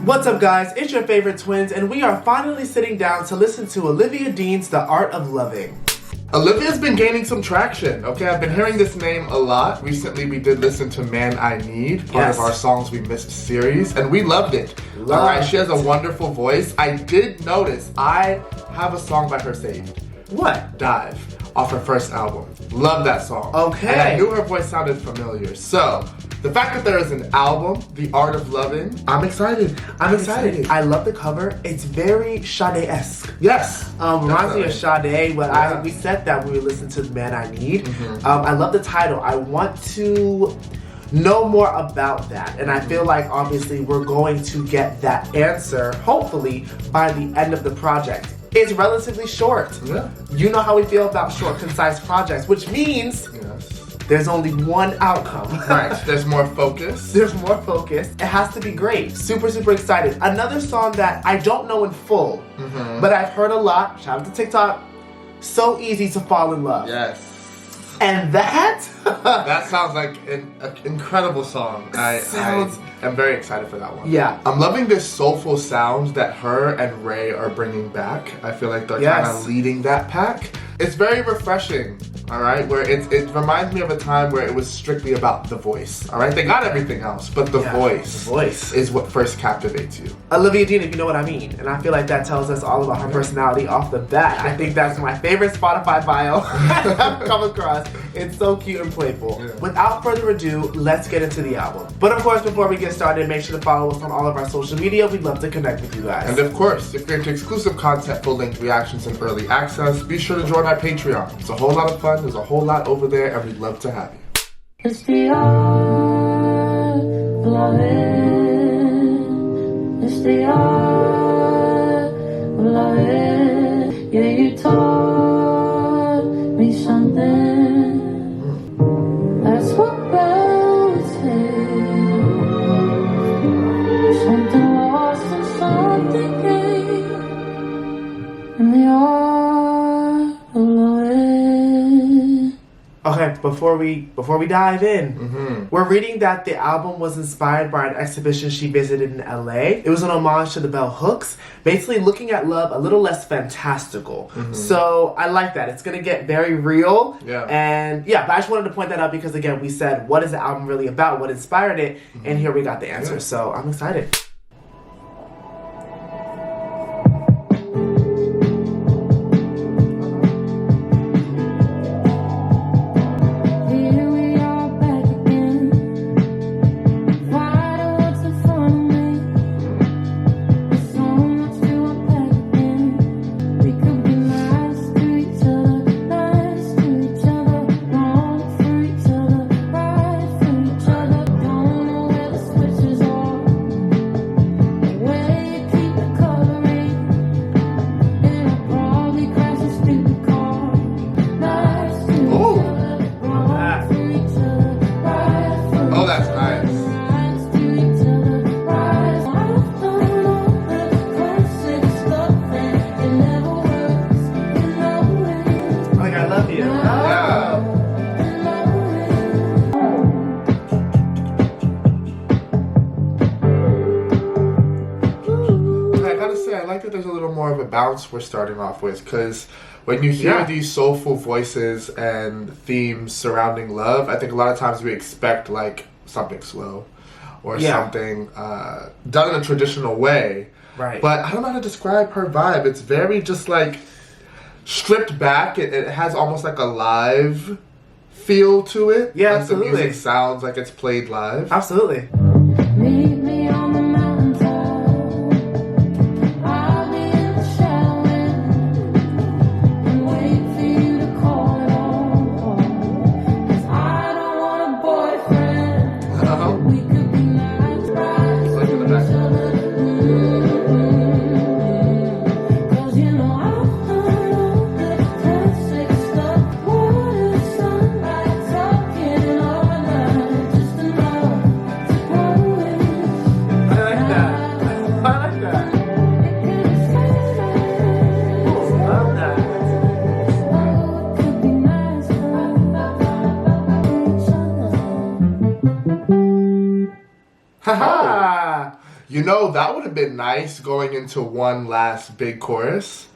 What's up, guys? It's your favorite twins, and we are finally sitting down to listen to Olivia Dean's The Art of Loving. Olivia's been gaining some traction, okay? I've been hearing this name a lot. Recently, we did listen to Man I Need, part of our Songs We Missed series, and we loved it. Alright, she has a wonderful voice. I did notice I have a song by her saved. What? Dive, off her first album. Love that song. Okay. And I knew her voice sounded familiar. So, the fact that there is an album, The Art of Loving, I'm excited. I'm excited. I love the cover. It's very Sade-esque. Yes. Reminds me of Sade, but we said that when we listened to Man I Need. I love the title. I want to know more about that, and I feel like obviously we're going to get that answer, hopefully, by the end of the project. It's relatively short. Yeah. You know how we feel about short, concise projects, which means there's only one outcome. Right, there's more focus. There's more focus. It has to be great. Super, super excited. Another song that I don't know in full, but I've heard a lot. Shout out to TikTok. So Easy to Fall in Love. Yes. And that? That sounds like an incredible song. I am very excited for that one. Yeah. I'm loving this soulful sound that her and Ray are bringing back. I feel like they're kind of leading that pack. It's very refreshing, alright? Where it reminds me of a time where it was strictly about the voice, alright? They got everything else, but the voice is what first captivates you. Olivia Dean, if you know what I mean. And I feel like that tells us all about her personality off the bat. I think that's my favorite Spotify bio I've come across. It's so cute and playful. Yeah. Without further ado, let's get into the album. But of course, before we get started, make sure to follow us on all of our social media. We'd love to connect with you guys. And of course, if you're into exclusive content, full-length reactions, and early access, be sure to join our Patreon. It's a whole lot of fun. There's a whole lot over there, and we'd love to have you. It's the art of loving. It's the art of loving. Yeah, you taught me something. That's what bells say. Something lost and something gained. And the art of loving. Okay, before we dive in, we're reading that the album was inspired by an exhibition she visited in LA. It was an homage to the bell hooks, basically looking at love a little less fantastical. So I like that. It's gonna get very real. Yeah. And but I just wanted to point that out because again, we said, what is the album really about? What inspired it? And here we got the answer. So I'm excited. There's a little more of a bounce we're starting off with, because when you hear these soulful voices and themes surrounding love, I think a lot of times we expect like something slow or something done in a traditional way. Right. But I don't know how to describe her vibe. It's very just like stripped back. It has almost like a live feel to it. Yeah, like absolutely. The music sounds like it's played live. Absolutely. Meet me on the mountaintop. You know, that would have been nice going into one last big chorus.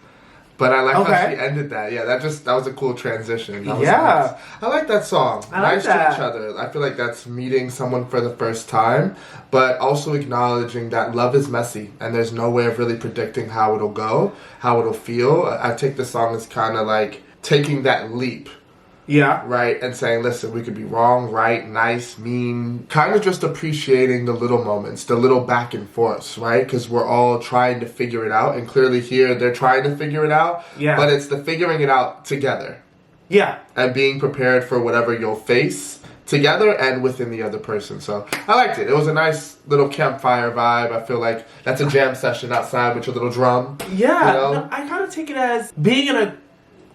But I like how she ended that. Yeah, that was a cool transition. That was nice. I like that song. Nice to each other. I feel like that's meeting someone for the first time, but also acknowledging that love is messy and there's no way of really predicting how it'll go, how it'll feel. I take the song as kind of like taking that leap. Yeah. Right? And saying, listen, we could be wrong, right, nice, mean. Kind of just appreciating the little moments, the little back and forths, right? Because we're all trying to figure it out. And clearly here, they're trying to figure it out. Yeah. But it's the figuring it out together. Yeah. And being prepared for whatever you'll face together and within the other person. So I liked it. It was a nice little campfire vibe. I feel like that's a jam session outside with your little drum. Yeah. You know? No, I kind of take it as being in a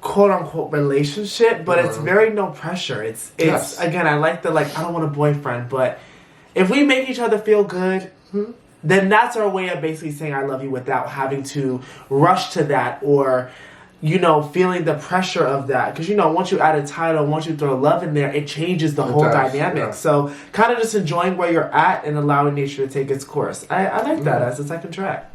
quote-unquote relationship, but it's very no pressure. It's again, I like the I don't want a boyfriend, but if we make each other feel good, then that's our way of basically saying I love you without having to rush to that or, you know, feeling the pressure of that. Because, you know, once you add a title, once you throw love in there, it changes the whole dynamic. Yeah. So kind of just enjoying where you're at and allowing nature to take its course. I like that as the second track.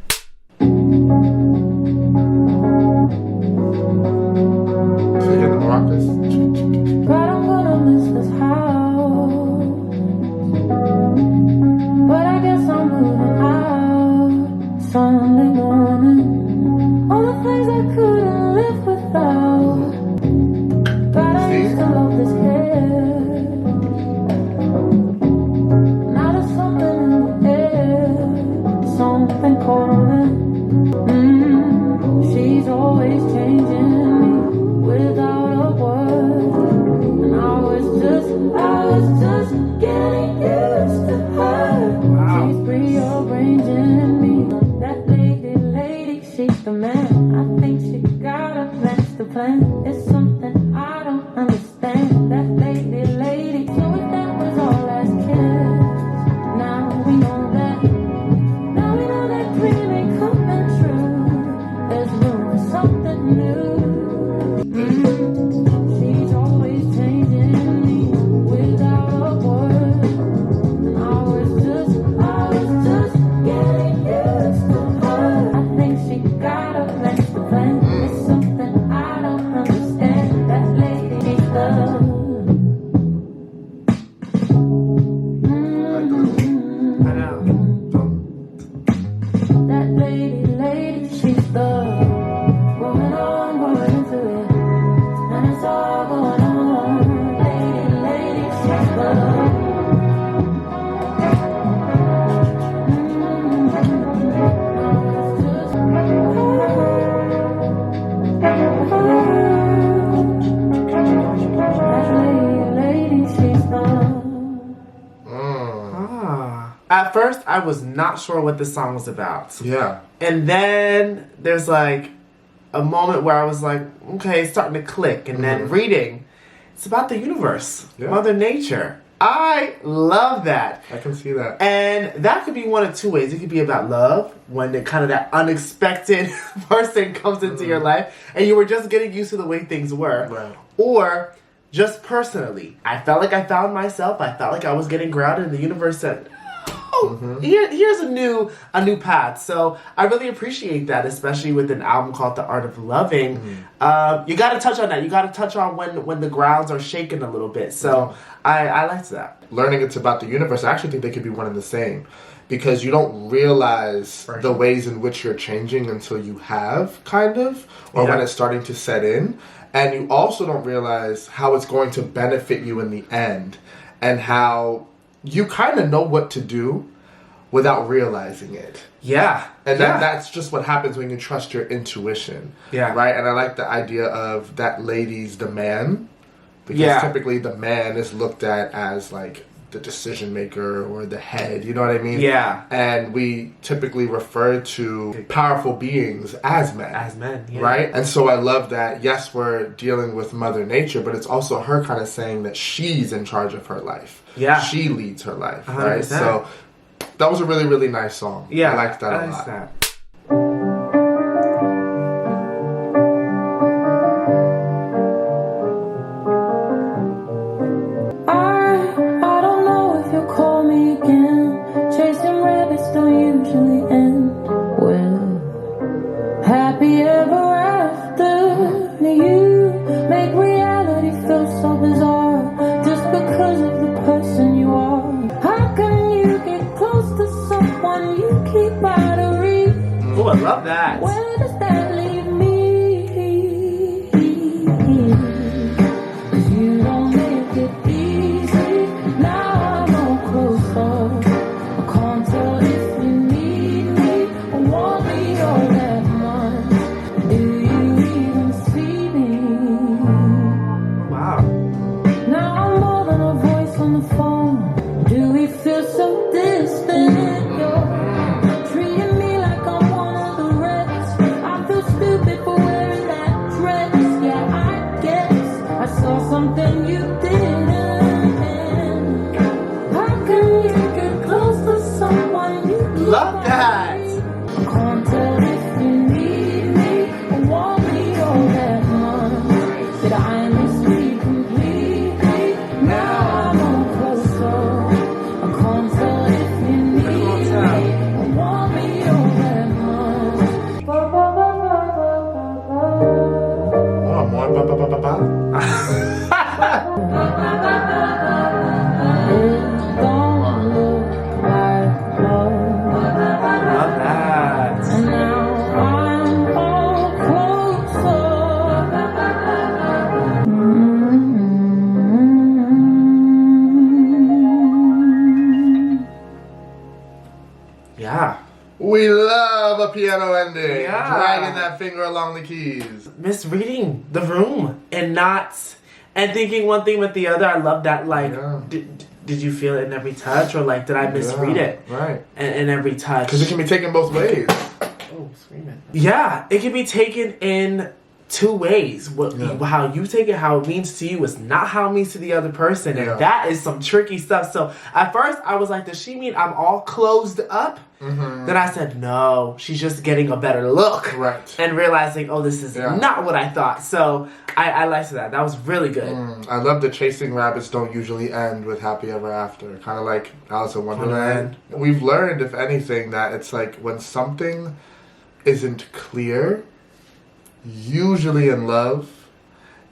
But I'm gonna miss this house. But I guess I'm moving out Sunday morning. All the things I couldn't live without. But I used to love this hair. Now there's something in the air, something calling. She's always changing me without a word. And I was just getting used to her. She's rearranging me. That lady, she's the man. I think she got a master plan. It's something I don't understand. That lady. So if that was our last kiss, now we know that. Now we know that dream ain't coming true. There's room for something new. She's always changing me without a word. And I was just getting used to her. I think she got a master plan. It's something I don't understand. That lady needs love. I know. That lady, she's love. Going into it. And it's all going on. Lady, she's love. Lady, she's love. At first, I was not sure what this song was about. Yeah. And then there's like a moment where I was like, okay, it's starting to click. And then reading, it's about the universe, Mother Nature. I love that. I can see that. And that could be one of two ways. It could be about love, when the kind of that unexpected person comes into your life and you were just getting used to the way things were. Right. Or just personally, I felt like I found myself. I felt like I was getting grounded in the universe that, here's a new path. So I really appreciate that, especially with an album called The Art of Loving. You got to touch on that. You got to touch on when the grounds are shaking a little bit. So I liked that. Learning it's about the universe, I actually think they could be one and the same. Because you don't realize the ways in which you're changing until you have, kind of, or when it's starting to set in. And you also don't realize how it's going to benefit you in the end. And how you kind of know what to do without realizing it. Yeah. And that's just what happens when you trust your intuition. Yeah. Right? And I like the idea of that lady's the man. Because typically the man is looked at as like the decision maker or the head, you know what I mean? Yeah. And we typically refer to powerful beings as men. As men, right? And so I love that, yes, we're dealing with Mother Nature, but it's also her kind of saying that she's in charge of her life. Yeah. She leads her life, 100%. Right? So that was a really, really nice song. Yeah. I liked that a lot. That. Call me again. Chasing rabbits don't usually love that. Where does that leave me? 'Cause you don't make it easy. Now I'm all closer. I can't tell if you need me or want me all that much. Do you even see me? Wow. Now I'm more than a voice on the phone. Do we feel so distant? You're treating me like I'm one of the rest. I feel stupid for wearing that dress. Yeah, I guess I saw something you didn't. How can you get close to someone you Love that. I can't tell if you need me or want me all that much. Did I miss me completely? Now I'm all closer. I can't tell if you need me or want me all that much. Oh, more ba ba ba ba ba. It don't look like love. Love that. And now I'm all closer. Yeah. We love a piano ending. Yeah. Dragging that finger along the keys. Misreading the room and thinking one thing with the other. I love that. Like, Yeah. did you feel it in every touch, or like did I misread it Right. in every touch? Because it can be taken both ways. Oh, screaming. Yeah, it can be taken in two ways. How you take it, how it means to you, is not how it means to the other person. And that is some tricky stuff. So at first I was like, does she mean I'm all closed up? Then I said, no, she's just getting a better look. Right. And realizing, oh, this is not what I thought. So I liked that. That was really good. I love that chasing rabbits don't usually end with happy ever after. Kind of like Alice in Wonderland. We've learned, if anything, that it's like when something isn't clear, usually in love,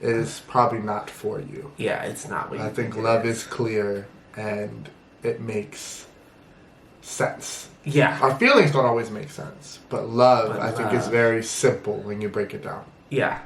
is probably not for you. Yeah, it's not what you I think love is clear and it makes sense. Yeah. Our feelings don't always make sense, but love, I think, is very simple when you break it down. Yeah.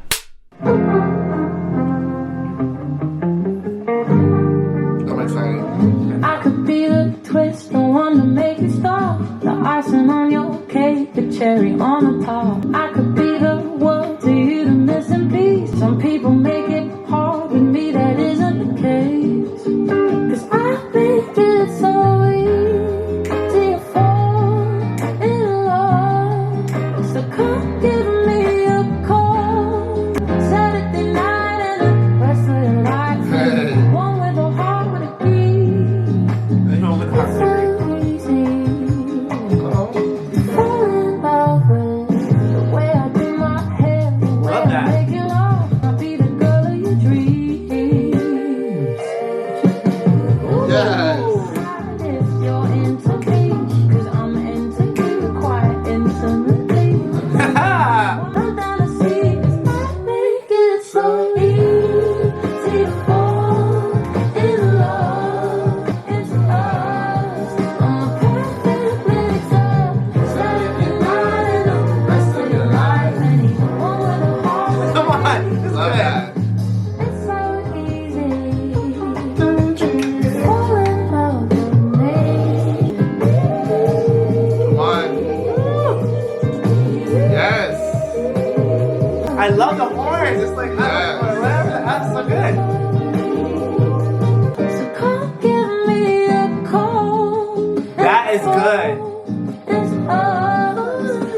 I'm excited. I could be the twist, the one to make you stop. The icing on your cake, the cherry on the top. I could be the world to you, the missing piece. Some people make it hard, with me that isn't the case. 'Cause I think it's so easy to fall in love. So come give me a call. Saturday night and the rest of your life. One with a heart with a key. It's so easy to fall in love with the way I do my hair, the way Love I that. make it up. I'll be the girl of your dreams. Yes. If you're into me, 'cause I'm into you quite intimately. I'm down to see, 'cause I make it so easy to fall in love. It's us, I'm a perfect mix-up. Saturday night and the rest of your life. And even one with a heart with Come on. This is Love good. that. it's so easy to fall in love with me. Come on. Yes. I love the horns. It's like, whatever. That's so good. So come give me a call. That is good. It's us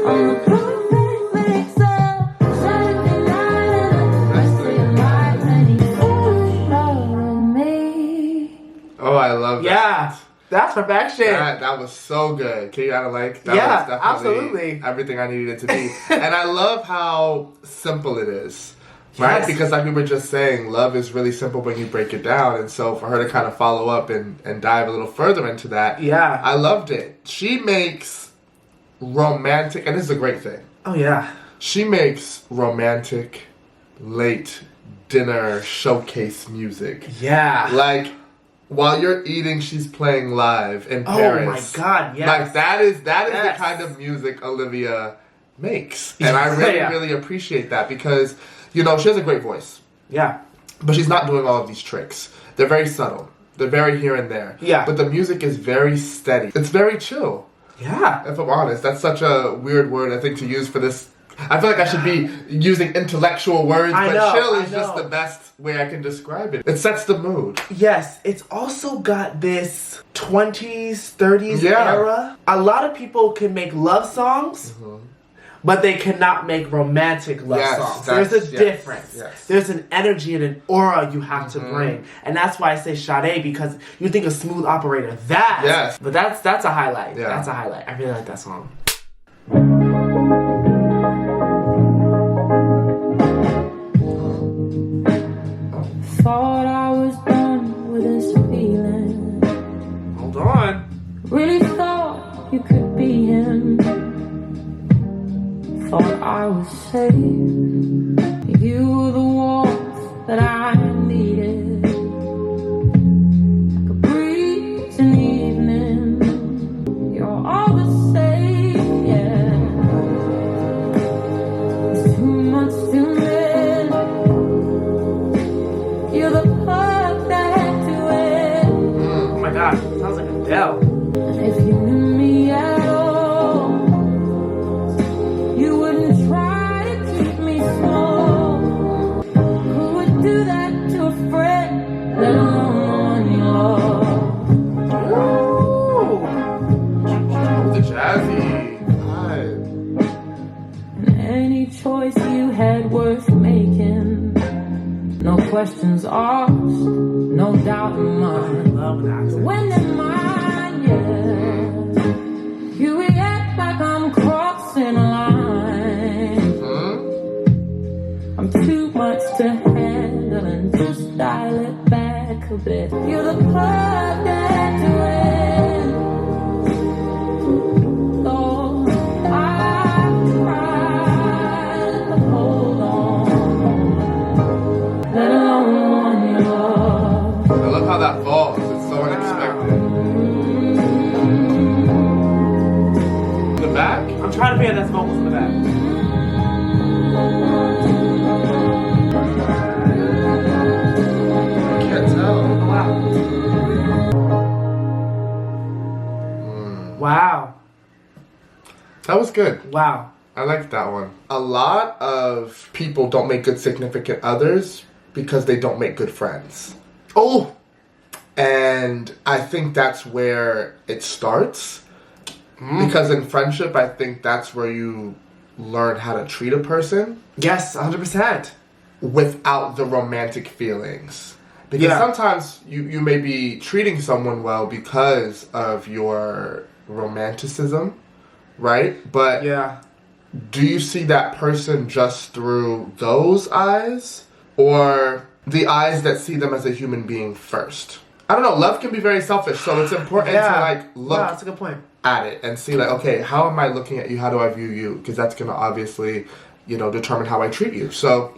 on the perfect mix-up. Saturday night and the rest of your life. And you fall in love with me. Oh, I love that. Yeah. That's perfection. That was so good. Kate, I like that. Yeah, was definitely absolutely. everything I needed it to be. And I love how simple it is. Right? Yes. Because like we were just saying, love is really simple when you break it down. And so for her to kind of follow up and dive a little further into that, Yeah. I loved it. She makes romantic, and this is a great thing, Oh, yeah. she makes romantic late dinner showcase music. Yeah. Like, while you're eating, she's playing live in Oh, Paris. my God, yes. Like, that is Yes. the kind of music Olivia makes. And I really, really appreciate that because, you know, she has a great voice. Yeah. But she's not doing all of these tricks. They're very subtle. They're very here and there. Yeah. But the music is very steady. It's very chill. Yeah. If I'm honest, that's such a weird word, I think, to use for this. I feel like I should be using intellectual words, but chill is just the best way I can describe it. It sets the mood. Yes, it's also got this 20s, 30s era. A lot of people can make love songs, but they cannot make romantic love songs. There's a difference. Yes. There's an energy and an aura you have to bring. And that's why I say Sade, because you think a smooth operator. But that's a highlight. Yeah. That's a highlight. I really like that song. Thought I was done with this feeling. Hold on. Really thought you could be him. Thought I was safe. You were the warmth that I needed. Like a breeze in the evening. You're all the same, yeah. It's too much to miss. You're the perfect duet. Oh my gosh, sounds like Adele. And if you knew me at all, you wouldn't try to keep me small. Who would do that to a friend, let alone one you love? The jazzy vibe. And any choice you had worth making. No questions asked, no doubt in mine. When in mine, yeah. You react like I'm crossing a line. I'm too much to handle and just dial it back a bit. You're the perfect duet. Oh, I've tried to hold on. Let alone one you love. I love how that falls. It's so unexpected. In the back? I'm trying to figure out that vocals in the back. I can't tell. Wow. That was good. Wow. I liked that one. A lot of people don't make good significant others because they don't make good friends. Oh! And I think that's where it starts. Because in friendship, I think that's where you learn how to treat a person. Yes, 100%. Without the romantic feelings. Because sometimes you may be treating someone well because of your romanticism, right? But do you see that person just through those eyes? Or the eyes that see them as a human being first? I don't know. Love can be very selfish, so it's important to like look that's a good point. at it and see like, okay, how am I looking at you? How do I view you? Because that's going to obviously, you know, determine how I treat you. So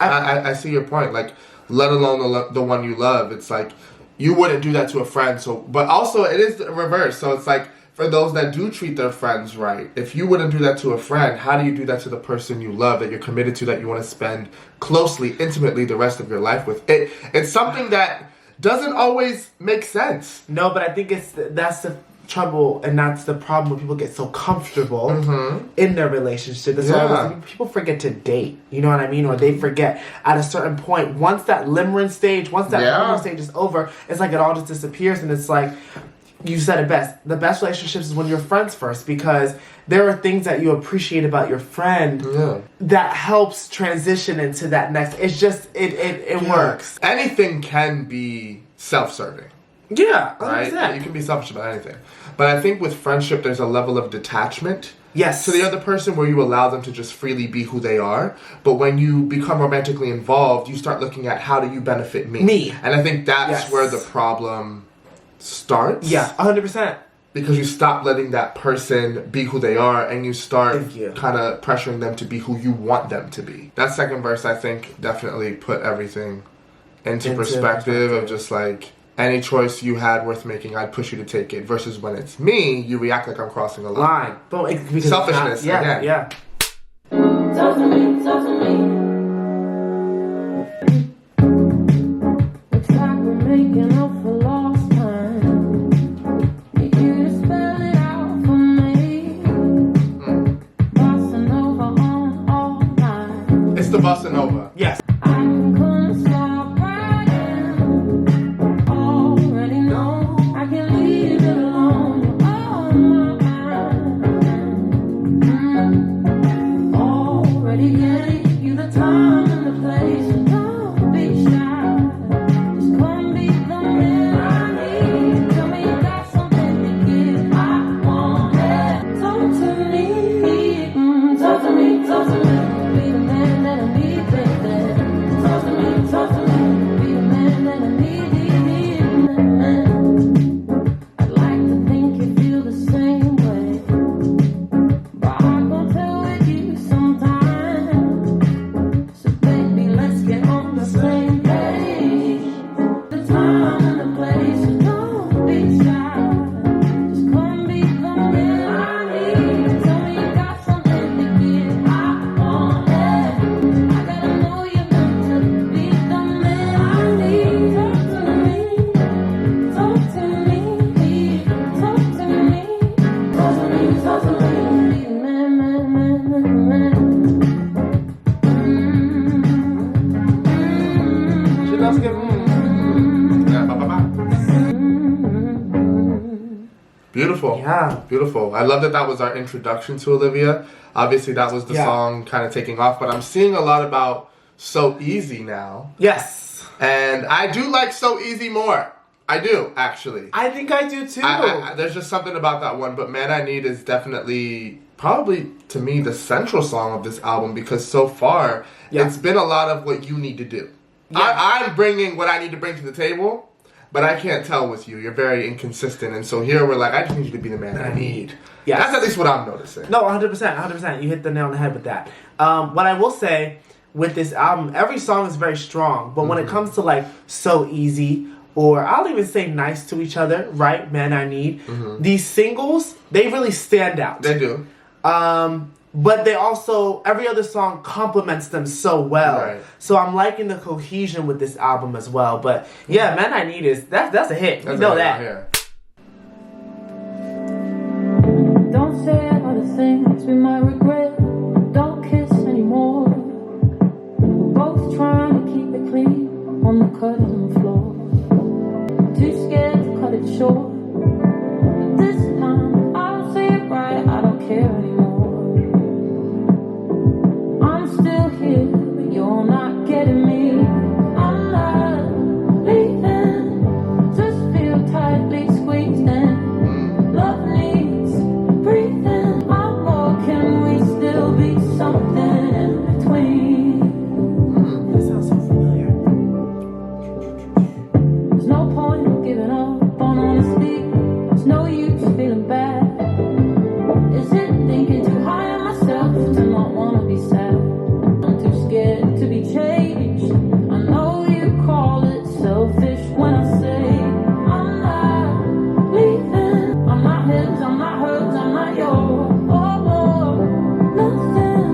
I see your point. Like, let alone the one you love. It's like you wouldn't do that to a friend. So, but also it is the reverse. So it's like for those that do treat their friends right, if you wouldn't do that to a friend, how do you do that to the person you love, that you're committed to, that you want to spend closely, intimately the rest of your life with? It's something that doesn't always make sense. No, but I think that's the trouble, and that's the problem when people get so comfortable in their relationship. That's why people forget to date. You know what I mean? Or they forget at a certain point. Once that limerence stage is over, it's like it all just disappears, and it's like, you said it best. The best relationships is when you're friends first, because there are things that you appreciate about your friend that helps transition into that next. It's just, it works. Anything can be self-serving. Yeah, 100%. Right? You can be selfish about anything. But I think with friendship, there's a level of detachment to the other person where you allow them to just freely be who they are. But when you become romantically involved, you start looking at, how do you benefit me? And I think that's where the problem starts. Yeah, 100%. Because you stop letting that person be who they are, and you start kind of pressuring them to be who you want them to be. That second verse, I think, definitely put everything into perspective of just like, any choice you had worth making, I'd push you to take it. Versus when it's me, you react like I'm crossing a line. Selfishness. Yeah, yeah. Talk to me, talk to me. Looks like we're making up for lost time. Need you to spell it out for me. Bossa Nova on all night. It's the Bossa Nova. Yes. I couldn't stop crying. Already know I can leave it alone. Oh my. Already gave you the time and the place. So don't be shy. Just come be the man I need. Tell me you got something to give. I want it. Talk to me. Talk to me, talk to me. Be the man that I need, baby. Talk to me, talk to me. Be the man that I need. I'd like to think you feel the same way, but I gon' tell with you sometime. So baby, let's get on the same page. The time and the place, so don't be shy. Just come be the man I need. Tell me you got something to give. I want it. I gotta know you're meant to be the man I need. Talk to me, talk to me, talk to me, talk to me, talk to me. Be the man, man, man, man, man. She loves good. Yeah, ba-ba-ba. Beautiful. Yeah. Beautiful. I love that was our introduction to Olivia. Obviously, that was the song kind of taking off, but I'm seeing a lot about So Easy now. Yes. And I do like So Easy more. I do, actually. I think I do too. There's just something about that one, but Man I Need is definitely, probably, to me, the central song of this album, because so far, it's been a lot of what you need to do. Yeah. I'm bringing what I need to bring to the table, but I can't tell with you. You're very inconsistent, and so here we're like, I just need you to be the man I need. Yes. That's at least what I'm noticing. No, 100%, 100%. You hit the nail on the head with that. What I will say with this album, every song is very strong, but when it comes to like So Easy, or I'll even say Nice to Each Other, right? Man I Need. These singles, they really stand out. They do. But they also, every other song complements them so well. Right. So I'm liking the cohesion with this album as well. But yeah, Man I Need that's a hit. That's You know a hit that. out here. Don't say all the things we might regret. Don't kiss anymore. We're both trying to keep it clean on the cutting floor. Too scared to cut it short. But this time I'll say it right. I don't care anymore. I'm still here, but you're not getting me. I'm not leaving. Just feel tightly squeezed in. Love needs breathing. Or can we still be something in between? That sounds so familiar. There's no point in giving up on honesty. There's no use feeling bad. Is it thinking too high on myself to not want to be sad? I'm too scared to be changed. I know you call it selfish when I say I'm not leaving. I'm not his, I'm not hers, I'm not yours. Oh, nothing.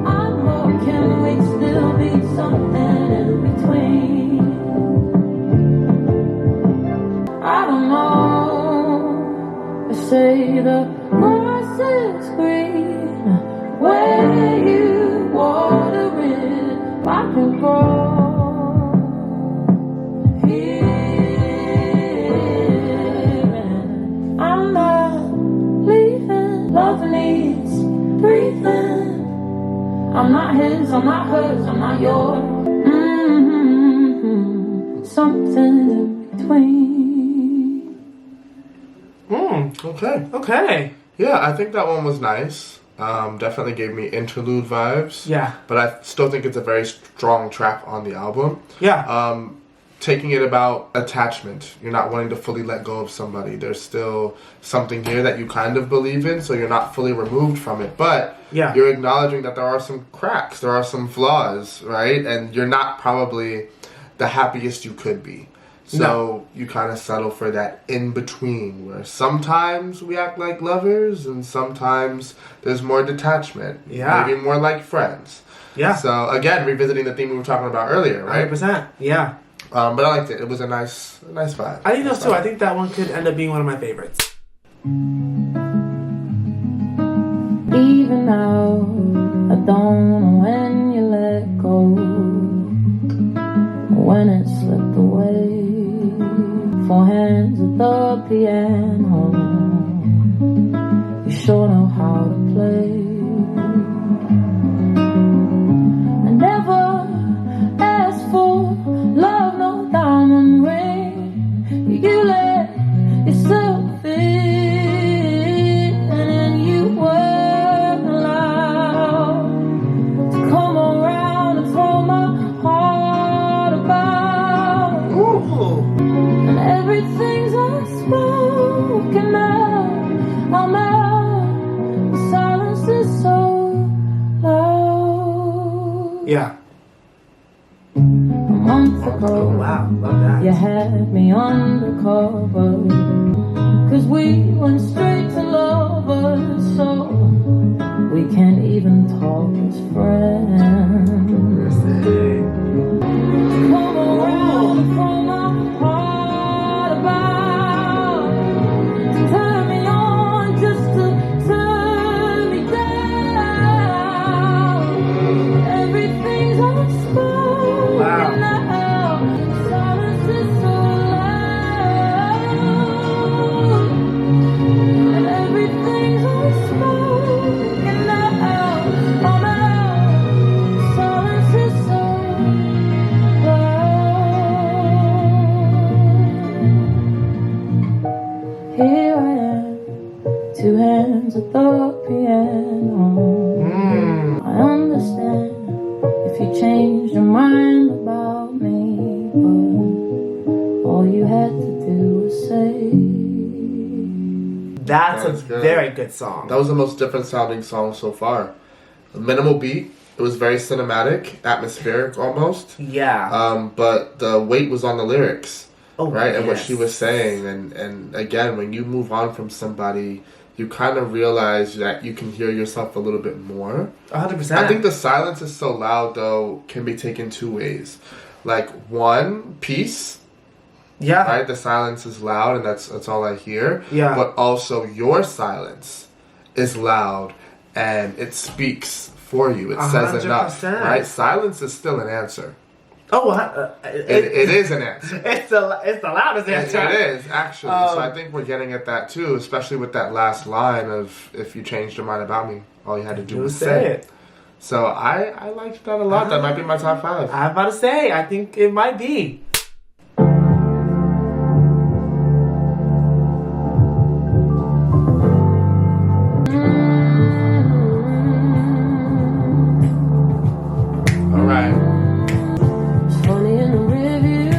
I'm more. Can we still be something in between? I don't know. They say the grass is green where you water it. I can grow here. I'm not leaving. Love needs breathing. I'm not his, I'm not hers, I'm not yours. Something in between. Okay. Yeah, I think that one was nice. Definitely gave me interlude vibes. Yeah. But I still think it's a very strong track on the album. Yeah. Taking it about attachment. You're not wanting to fully let go of somebody. There's still something here that you kind of believe in, so you're not fully removed from it. But you're acknowledging that there are some cracks, there are some flaws, right? And you're not probably the happiest you could be. So you kind of settle for that in-between, where sometimes we act like lovers and sometimes there's more detachment. Yeah. Maybe more like friends. Yeah. So again, revisiting the theme we were talking about earlier, right? 100%. Yeah. But I liked it. It was a nice vibe. I think so too. I think that one could end up being one of my favorites. Even now, I don't know when you let go, when it slipped away. Four hands at the piano, you sure know how to play. I never asked for love, no diamond ring. You let yourself in, and you weren't allowed to come around and throw my heart about. Ooh. And everything's unspoken now. I'm out. The silence is so loud. Yeah. A month ago, Oh, wow. Love that. you had me undercover, 'cause we went straight to lovers, so we can't even talk as friends. Come around and throw my heart about, turn me on just to turn me down. Everything's unspoken Wow. now. Silence is so loud, and everything's unspoken now. I'm out. Silence is so loud. Here I am, two hands at the piano. I understand if you changed your mind about me, but all you had to do was say. That's That's a good. very good song. That was the most different sounding song so far. A minimal beat. It was very cinematic, atmospheric almost. Yeah. But the weight was on the lyrics, Oh, right? And what yes. she was saying. And again, when you move on from somebody, you kind of realize that you can hear yourself a little bit more. 100%. I think the silence is so loud, though, can be taken two ways. Like, one, peace. Yeah. Right? The silence is loud, and that's all I hear. Yeah. But also, your silence is loud, and it speaks for you. It says enough. 100%. Right? Silence is still an answer. Oh, It is an answer. It's the loudest answer. It is, actually. So I think we're getting at that, too, especially with that last line of, if you changed your mind about me, all you had to do was say it. So I liked that a lot. That might be my top 5. I'm about to say, I think it might be. All right. It's funny in the review,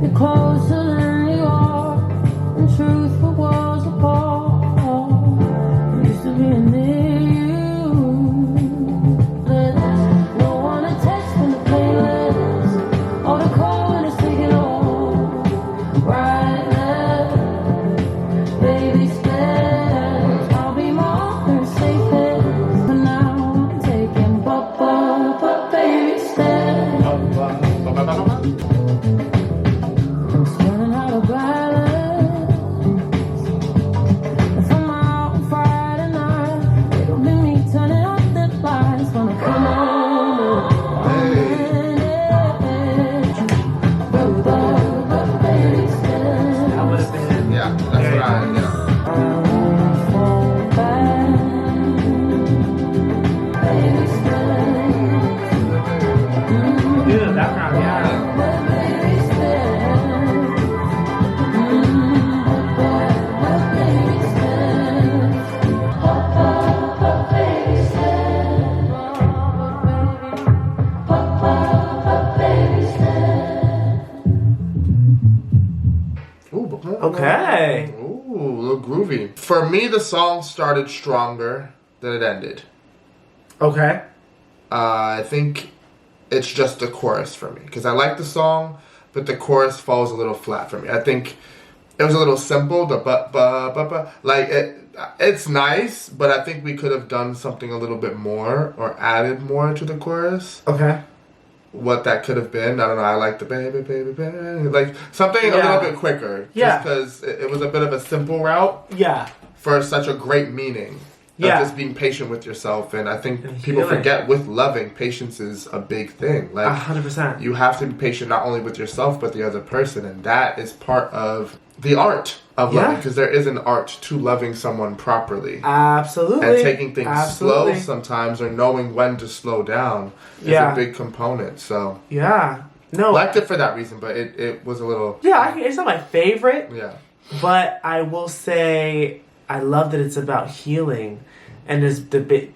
you're closer than you are. In truth, we're worlds apart. Used to be near you. There's no one to text when the playlist, or to call when it's taking off. Right there, baby steps. I'll be more than safest. For now, I'm taking baby steps. Learning how to balance. If I'm out on Friday night, it'll be me turning up the lights when I come home. Baby steps. That would have been. Yeah, that's what I yeah. I won't fall back. Baby steps. Dude, the background, yeah. Baby steps. Baby steps. Ooh, but- Okay. Ooh, a little groovy. For me, the song started stronger than it ended. Okay. I think it's just the chorus for me. Because I like the song, but the chorus falls a little flat for me. I think it was a little simple, the ba. Like, it's nice, but I think we could have done something a little bit more or added more to the chorus. Okay. What that could have been, I don't know. I like the baby, like something a little bit quicker. Yeah. Just because it was a bit of a simple route. Yeah. For such a great meaning. Yeah. Of just being patient with yourself, and I think And people healing. forget with loving, patience is a big thing. Like 100%. you have to be patient not only with yourself but the other person, and that is part of the art of loving, because there is an art to loving someone properly. Absolutely. And taking things slow sometimes, or knowing when to slow down, is a big component. So no, liked it for that reason, but it was a little it's not my favorite. Yeah, but I will say I love that it's about healing, and there's the bit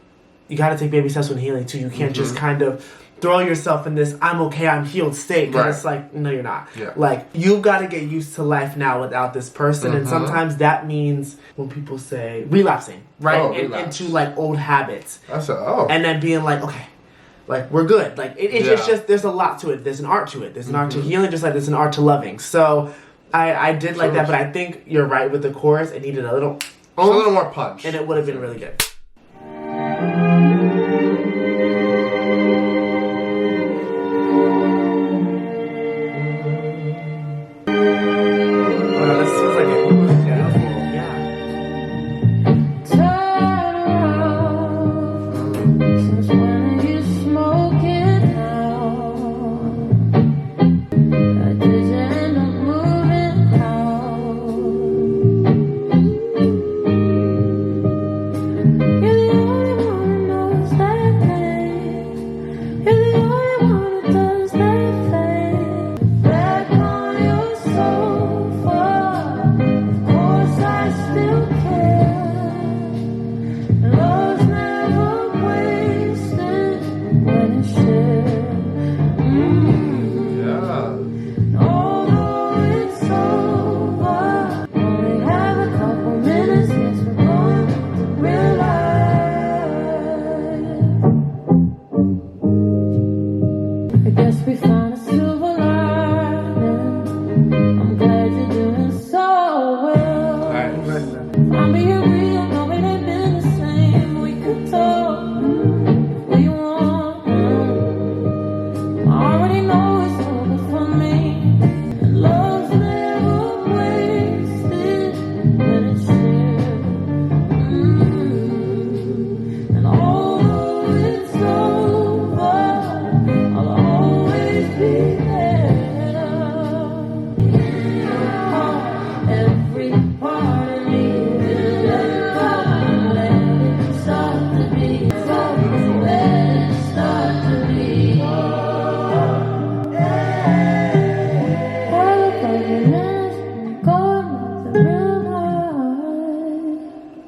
you got to take baby steps when healing too. You can't just kind of throw yourself in this I'm okay, I'm healed state, because it's like, no, you're not. Like, you've got to get used to life now without this person, and sometimes that means when people say relapsing, right, into like old habits. And then being like, okay, like, we're good. Like, it's just there's a lot to it. There's an art to it. There's an art to healing, just like there's an art to loving. So I did like that, but I think you're right with the chorus. It needed a little more punch, and it would have been really good.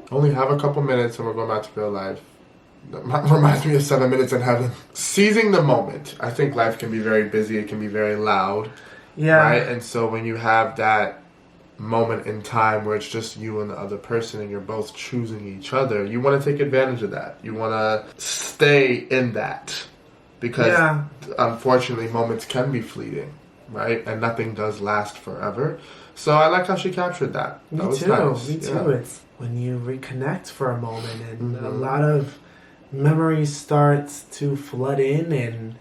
Only have a couple minutes and we're going back to real life. That reminds me of 7 Minutes in Heaven. Seizing the moment. I think life can be very busy. It can be very loud. Right? And so when you have that moment in time where it's just you and the other person and you're both choosing each other, you want to take advantage of that. You want to stay in that. Because unfortunately moments can be fleeting. Right? And nothing does last forever. So I like how she captured that. Me That was too. nice. Me too. It's when you reconnect for a moment and a lot of memories starts to flood in, and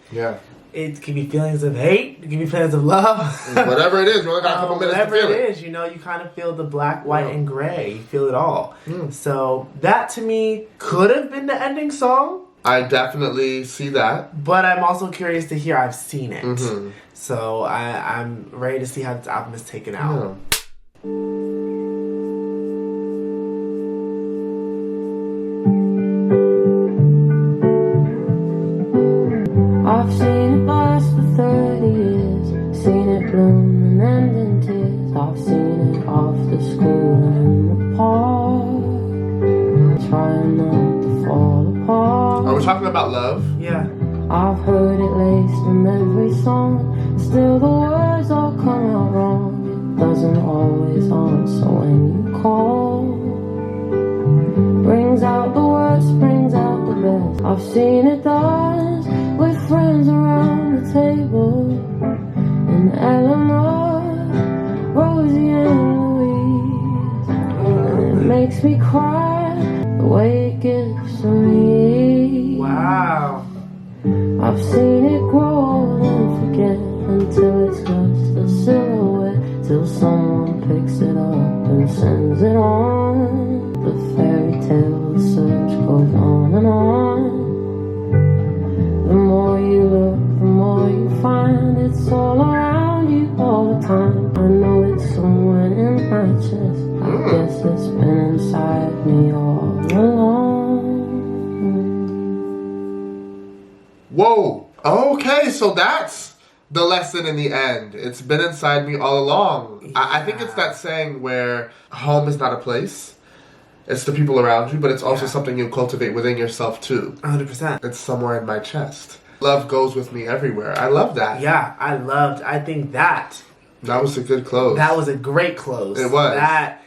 it can be feelings of hate, it can be feelings of love. Whatever it is, we only got a couple minutes to feel whatever it is, you know, you kind of feel the black, white, and gray. You feel it all. So that to me could have been the ending song. I definitely see that. But I'm also curious to hear I've seen it. So I'm ready to see how this album is taken out. I've seen it last for 30 years, seen it bloom and end in tears. I've seen it after school and in the park, trying not to fall apart. Are we talking about love? Yeah. I've heard it laced from every song, still the words all come out wrong. It doesn't always answer when you call. Brings out the worst, brings out the best. I've seen it dance with friends around. table, and Eleanor, Rosie, and Louise. And it makes me cry the way it gets to me. Wow. I've seen it grow and forget until it's just a silhouette, till someone picks it up and sends it on. The fairy tale, the search goes on and on. The more you look, the more you find. It's all around you all the time. I know it's somewhere in my chest. I guess it's been inside me all along. Whoa. Okay, so that's the lesson in the end. It's been inside me all along. Yeah. I think it's that saying where home is not a place. It's the people around you, but it's also something you cultivate within yourself too. 100%. It's somewhere in my chest. Love goes with me everywhere. I love that. Yeah, I think that was a good close. That was a great close. It was. That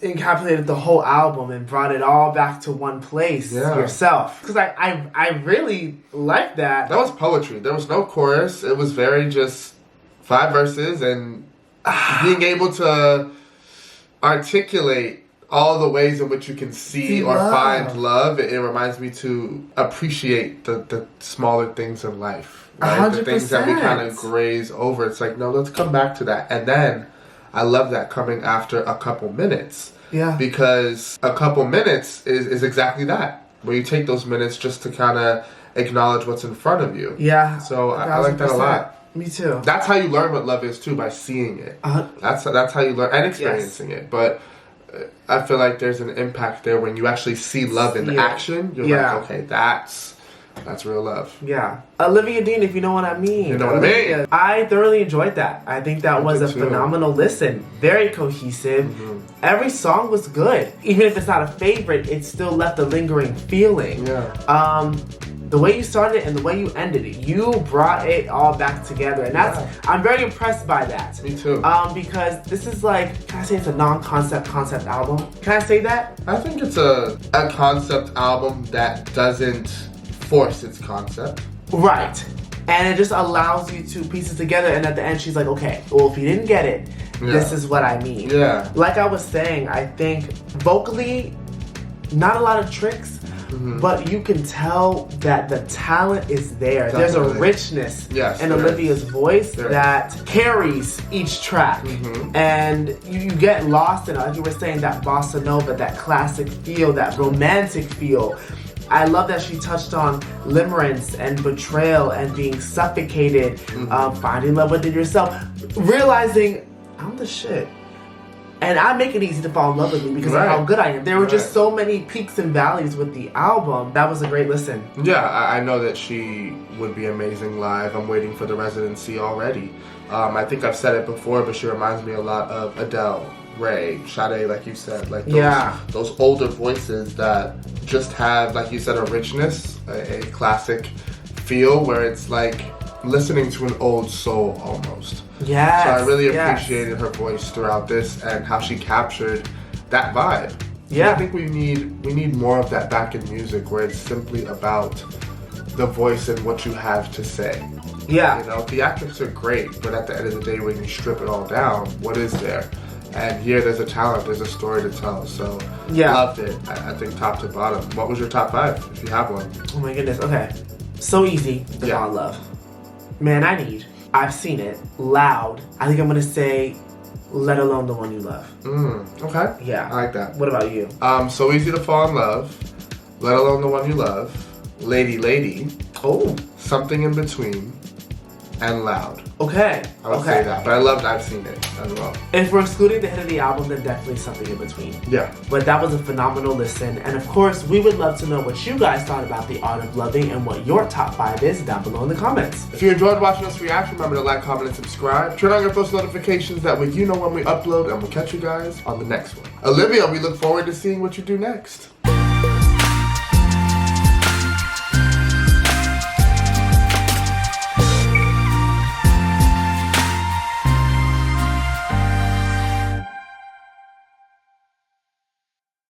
encapsulated the whole album and brought it all back to one place, yourself. Because I really like that. That was poetry. There was no chorus. It was very just 5 verses and being able to articulate all the ways in which you can see or find love. It reminds me to appreciate the smaller things in life. Right? 100%. The things that we kind of graze over. It's like, no, let's come back to that. And then I love that coming after a couple minutes. Yeah. Because a couple minutes is exactly that. Where you take those minutes just to kind of acknowledge what's in front of you. Yeah. So I like that a lot. Me too. That's how you learn what love is too, by seeing it. That's how you learn and experiencing it. But I feel like there's an impact there when you actually see love in action. You're like, okay, that's real love. Yeah. Olivia Dean, if you know what I mean. You know what I mean. I thoroughly enjoyed that. I think that was a phenomenal listen. Very cohesive. Mm-hmm. Every song was good. Even if it's not a favorite, it still left a lingering feeling. Yeah. The way you started and the way you ended it, you brought it all back together, and I'm very impressed by that. Me too. Because this is like, can I say it's a concept album? Can I say that? I think it's a concept album that doesn't force its concept. Right. And it just allows you to piece it together, and at the end she's like, okay, well, if you didn't get it, this is what I mean. Yeah. Like I was saying, I think vocally, not a lot of tricks, but you can tell that the talent is there. Definitely. There's a richness in Olivia's voice that carries each track. And you get lost in it. Like you were saying, that bossa nova, that classic feel, that romantic feel. I love that she touched on limerence and betrayal and being suffocated, finding love within yourself, realizing I'm the shit. And I make it easy to fall in love with me because of how good I am. There were just so many peaks and valleys with the album. That was a great listen. Yeah, I know that she would be amazing live. I'm waiting for the residency already. I think I've said it before, but she reminds me a lot of Adele, Ray, Sade, like you said. Like those older voices that just have, like you said, a richness, a classic feel where it's like listening to an old soul almost. Yes. So I really appreciated her voice throughout this and how she captured that vibe. Yeah. I think we need more of that back in music where it's simply about the voice and what you have to say. Yeah. You know, theatrics are great, but at the end of the day, when you strip it all down, what is there? And here there's a talent, there's a story to tell. So loved it. I think top to bottom. What was your top 5, if you have one? Oh my goodness. Okay. So easy to fall in love. Man, I've seen it, Loud. I think I'm gonna say Let Alone the One You Love. Okay. Yeah. I like that. What about you? So Easy to Fall in Love, Let Alone the One You Love, Lady Lady, Something in Between, and Loud. Okay. I would say that, but I loved I've Seen It as well. If we're excluding the hit of the album, then definitely Something in Between. Yeah. But that was a phenomenal listen. And of course, we would love to know what you guys thought about The Art of Loving and what your top 5 is down below in the comments. If you enjoyed watching us react, remember to like, comment, and subscribe. Turn on your post notifications, that way you know when we upload, and we'll catch you guys on the next one. Olivia, we look forward to seeing what you do next.